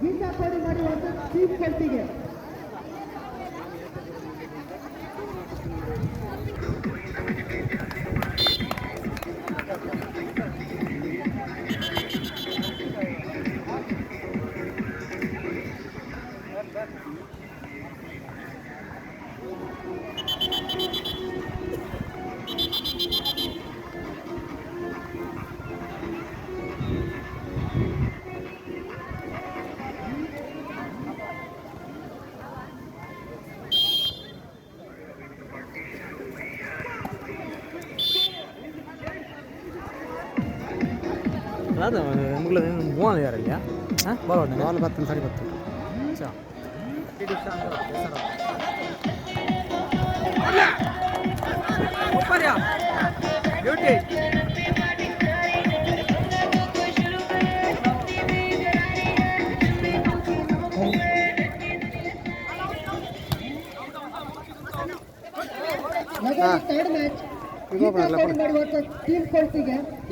ಗೀತಾ ಕೋಡಿ ಮಾಡಿ ಒಂದು ಟೀಮ್ ಗೆಲ್ತಿಗೆ ಅದು ನಿಮ್ಗಳ 3000 ಇಲ್ಲ ಹಾಂ ಬರೋಣ ಬಾಲ್ ಬರ್ತದೆ ಸರಿ ಬರ್ತದೆ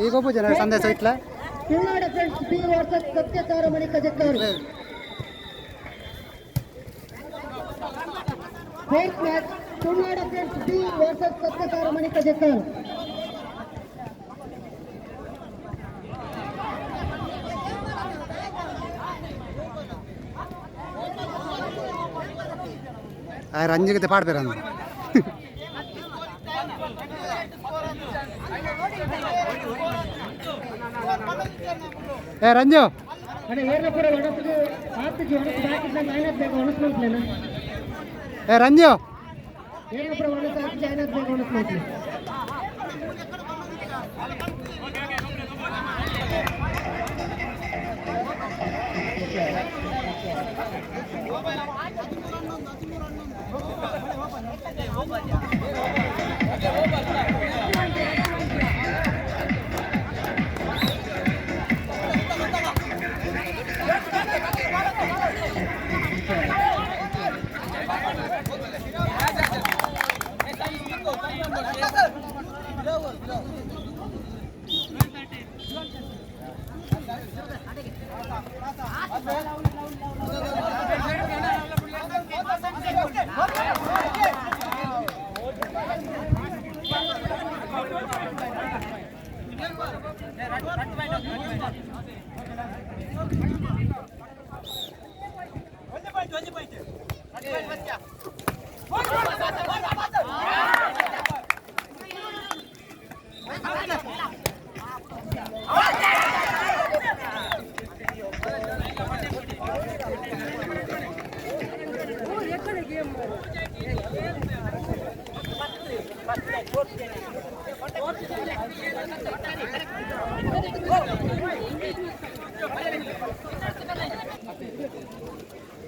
ಈಗ ಒಬ್ಬ ಜನ ಸಂದೇಶ ಇಟ್ಲ ತುಳುನಾಡ ಫ್ರೆಂಡ್ಸ್ ಬಿ ವರ್ಸಸ್ ಸತ್ಯ ತಾರಮಣಿ ಕಜೆತ್ತವರು ಫೋರ್ತ್ ಮ್ಯಾಚ್ ತುಳುನಾಡ ಫ್ರೆಂಡ್ಸ್ ಬಿ ವರ್ಸಸ್ ಸತ್ಯ ತಾರಮಣಿ ಕಜೆತ್ತವರು ರಂಜಿಗೆ ಪಾಡ್ಬೇರ ಏ ರಂಜು ಏ ರಂಜು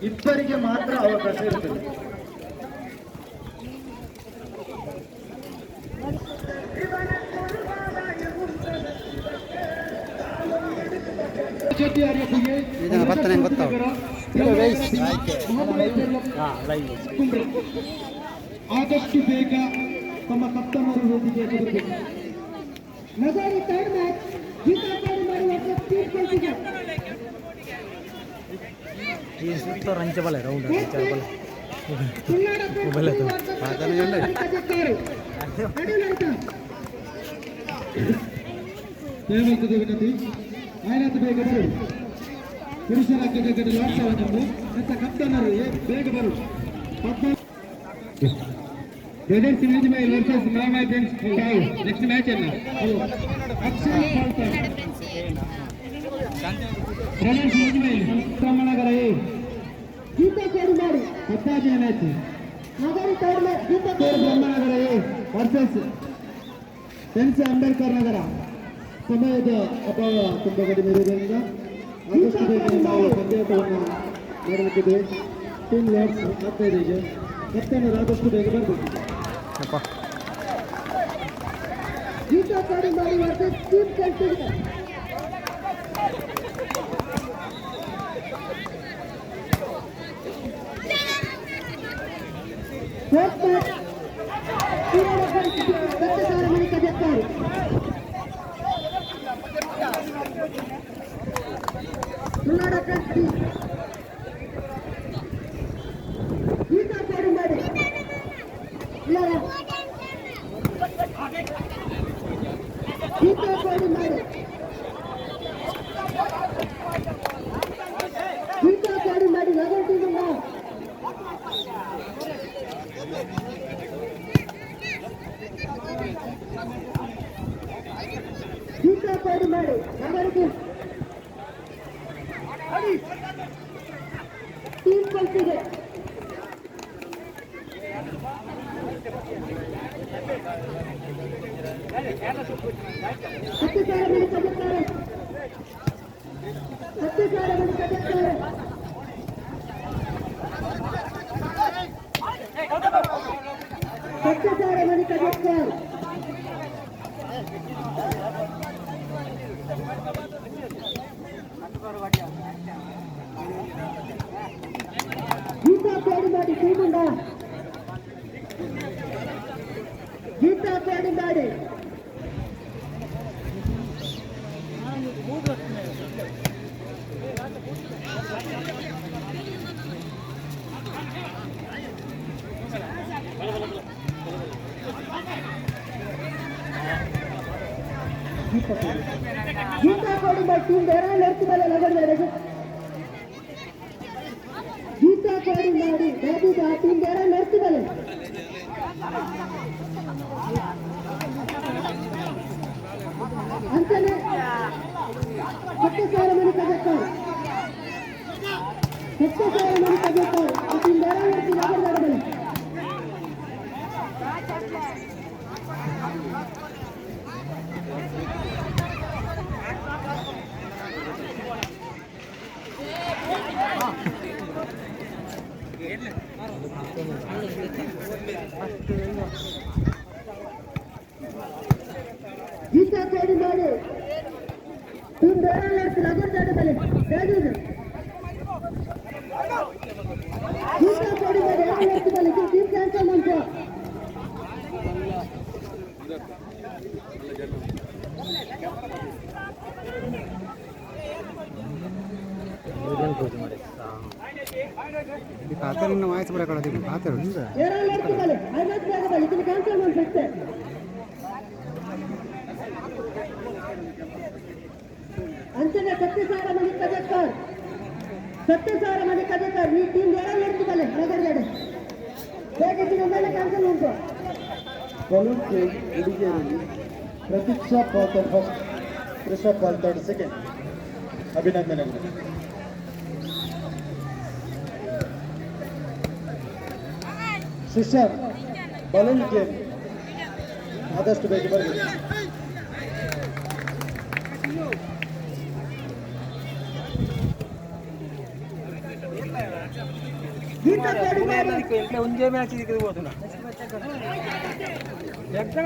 ಇಬ್ಬರಿಗೆ ಮಾತ್ರ ಅವಕಾಶ ಇರುತ್ತದೆ. ಬರ್ತನೆ ಗೊತ್ತಾವ ಆದಷ್ಟು ಬೇಗ ತಮ್ಮ ಕಪ್ತಾನರು ವೇದಿಕೆಗೆ ಬರಬೇಕು. ನಗರಿ ಥರ್ಡ್ ಮ್ಯಾಚ್ ಗೀತಾ ಕೋಡಿ ಮಾಡಿ ವರ್ಸಸ್ ಟೀಮ್ ಗೆಲ್ತಿಗೆ ಈ ಸುತ್ತ ರಂಚ ಬಲ ರೌಂಡ್ ರಂಚ ಬಲ ತುಳುನಾಡ ಫ್ರೆಂಡ್ಸ್ ಬಿ ವರ್ಸಸ್ ಸತ್ಯ ತಾರಮಣಿ ಕಜೆತ್ತವರು ಅಡಿಲಂತ ದಯವಿಟ್ಟು ವಿನಂತಿ ಆಯ್ನಾತ ಬೇಗ ಬರು ಪುರುಷರ ಕ್ರಿಕೆಟ್ ವಾಟ್ಸವನ್ನು ಮತ್ತು ಕಪ್ತಾನರು ಬೇಗ ಬರು ಬ್ರದರ್ಸ್ ಇಮೇಜ್ಮೈಲ್ ವರ್ಸಸ್ ಮಾಮಾ ಫ್ರೆಂಡ್ಸ್ ನೆಕ್ಸ್ಟ್ ಮ್ಯಾಚ್ ಅಲ್ಲ ಅಕ್ಷಯ್ ಪಾಲ್ಕರ್ ಬ್ರದರ್ಸ್ ಇಮೇಜ್ಮೈಲ್ ತಮ್ಮನಗರ ಗೀತಾ ಕೋಡಿ ಮಾಡಿ 17ನೇ ಮ್ಯಾಚ್ ನಗರಿ ಥರ್ಡ್ ಮ್ಯಾಚ್ ಗೀತಾ ಕೋಡಿ ಬ್ರಹ್ಮನಗರ ವರ್ಸಸ್ ಸೆನ್ಸ್ ಅಂಬೇಡ್ಕರ್ ನಗರ. ಸಮಯದ ಅಭಾವ ತುಂಬ ಕಡಿಮೆ ಇರುವುದರಿಂದ ಆದಷ್ಟು ಬೇಗ ನಾವು ಪಂದ್ಯಾಟವನ್ನು ಮಾಡಲಿಕ್ಕಿದೆ. ಟೀಮ್ ಲಾರ್ಡ್ಸ್ 15ಗೆ ಕಪ್ತಾನರು ಆದಷ್ಟು ಬೇಗ ಬರಬೇಕು. ಗೀತಾ ಕೋಡಿ ಮಾಡಿ ವರ್ಸಸ್ ಟೀಮ್ ಗೆಲ್ತಿಗೆ ಫೋರ್ತ್ ಮ್ಯಾಚ್ ತುಳುನಾಡ ಫ್ರೆಂಡ್ಸ್ ಸತ್ಯ ತಾರಮಣಿ ಕಜೆತ್ತವರು ಪ್ರಶಸ್ತಿ ಗೀತಾ ಕೋಡಿ ಮಾಡಿ ಇಲ್ಲ ಗೀತಾ ಕೋಡಿ ಮಾಡಿ ಗೀತಾ ಕೋಡಿ ಮಾಡಿ ನಗರದಿಂದ ಗೀತಾ ಕೋಡಿ ಮಾಡಿ ನಗರಕ್ಕೆ ಟೀಮ್ ಕಲ್ತಿದೆ ಹತ್ತು ಸಾವಿರ ಮಂದಿ ಕಲಿಯುತ್ತಾರೆ 10,000 ಮಂದಿ ಕಲಿಯುತ್ತಾರೆ 10,000 ಮಂದಿ ಕಲಿಯುತ್ತಾರೆ ಗೀತಾ ಕೋಡಿ ಮಾಡಿ ಟೀಮುಂಡ ಗೀತಾ ಕೋಡಿ ಮಾಡಿ गीता कोडी में टीम देरा लड़की वाले लगन में रहेगा गीता कोडी मारी दादी का टीम देरा लड़की वाले अंतने 10,000 मंदी कजक्कर 10,000 मंदी कजक्कर टीम देरा लड़की लगन में रहेगा गीता कोडी मारी टीम देरा लड़की लगन जाने वाले गीता कोडी में देरा लड़की वाले टीम कैंसिल मंत्र पात्र वायस बड़ा कड़ा देखो पात्र देरा लड़की वाले आवाज जाने वाले टीम कैंसिल मंत्र अंचने 10,000 मंदी कजक्कर 10,000 मंदी कजक्कर ಈ ಟೀಮ್ ದೇರಾ ಲಡ್ಕಿ वाले ನಗರ ಜಡೆ ಹೇಗೆ ಮೇಲೆ ಕ್ಯಾನ್ಸಲ್ ಉಂಟು balloon game ಹುಡುಗಿಯರಲ್ಲಿ Pratiksha Pal first Krishna Pal third second ಅಭಿನಂದನೆಗಳು ಸಿಸ್ಟರ್ balloon game ಆದಷ್ಟು ಬೇಗ ಬರಬೇಕು ಗೀತಾ ಕೋಡಿ ಮಾಡಿ ಒಂದೇ ಮ್ಯಾಚ್ ಇದಕ್ಕೆ ಹೋಗೋದು ಎక్కడ